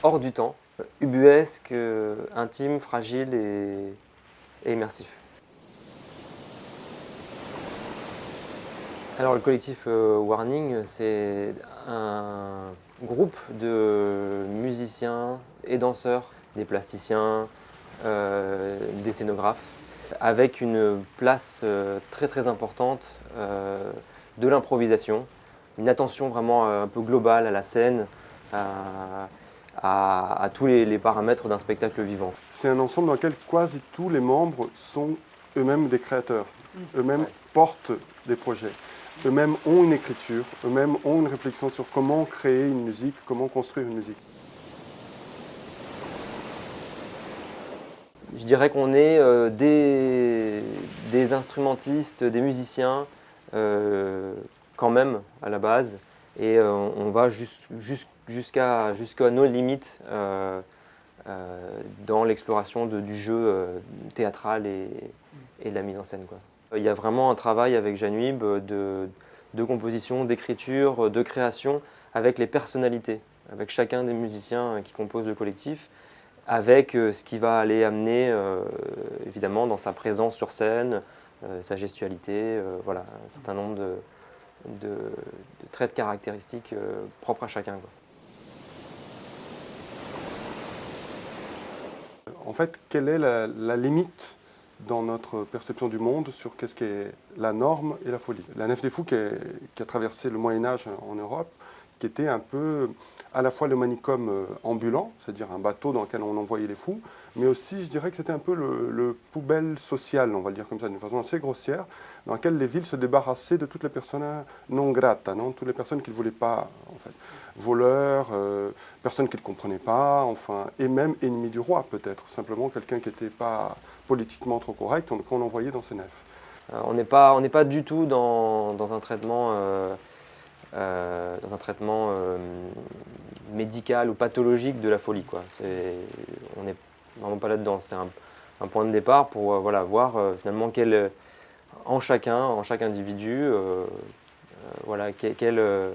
hors du temps, ubuesque, intime, fragile et immersif. Alors le collectif Warning, c'est un groupe de musiciens et danseurs, des plasticiens, des scénographes, avec une place très très importante de l'improvisation, une attention vraiment un peu globale à la scène, à tous les paramètres d'un spectacle vivant. C'est un ensemble dans lequel quasi tous les membres sont eux-mêmes des créateurs, eux-mêmes Ouais. portent des projets, eux-mêmes ont une écriture, eux-mêmes ont une réflexion sur comment créer une musique, comment construire une musique. Je dirais qu'on est des instrumentistes, des musiciens quand même à la base, et on va jusqu'à nos limites dans l'exploration du jeu théâtral et de la mise en scène, quoi. Il y a vraiment un travail avec Janwib de composition, d'écriture, de création avec les personnalités, avec chacun des musiciens qui composent le collectif, avec ce qui va aller amener évidemment dans sa présence sur scène, sa gestualité, voilà, un certain nombre de traits de caractéristiques propres à chacun, quoi. En fait, quelle est la limite dans notre perception du monde sur qu'est-ce qu'est la norme et la folie? La Nef des Fous qui a traversé le Moyen-Âge en Europe, qui était un peu à la fois le manicôme ambulant, c'est-à-dire un bateau dans lequel on envoyait les fous, mais aussi je dirais que c'était un peu le poubelle social, on va le dire comme ça, d'une façon assez grossière, dans lequel les villes se débarrassaient de toutes les personnes non grata, non, toutes les personnes qu'ils ne voulaient pas, en fait. Voleurs, personnes qu'ils ne comprenaient pas, enfin, et même ennemis du roi peut-être, simplement quelqu'un qui n'était pas politiquement trop correct, qu'on envoyait dans ces nefs. On n'est pas du tout dans un traitement médical ou pathologique de la folie, quoi. On n'est vraiment pas là-dedans. C'était un point de départ pour voilà, voir finalement en chaque individu, voilà, quelle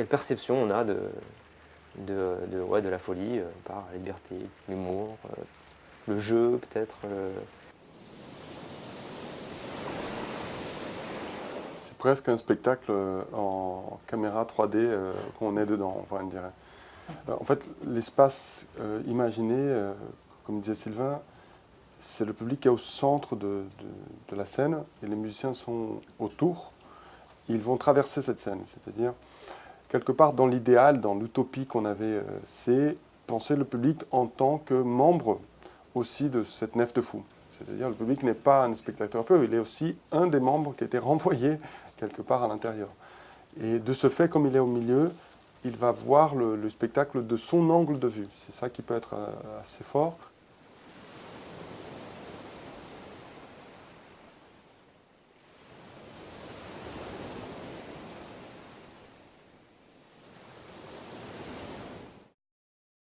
perception on a de la folie par la liberté, l'humour, le jeu peut-être. C'est presque un spectacle en caméra 3D qu'on est dedans, enfin, on dirait. En fait, l'espace imaginé, comme disait Sylvain, c'est le public qui est au centre de la scène et les musiciens sont autour. Ils vont traverser cette scène, c'est-à-dire, quelque part dans l'idéal, dans l'utopie qu'on avait, c'est penser le public en tant que membre aussi de cette nef de fous. C'est-à-dire le public n'est pas un spectateur peu, il est aussi un des membres qui a été renvoyé quelque part à l'intérieur. Et de ce fait, comme il est au milieu, il va voir le spectacle de son angle de vue. C'est ça qui peut être assez fort.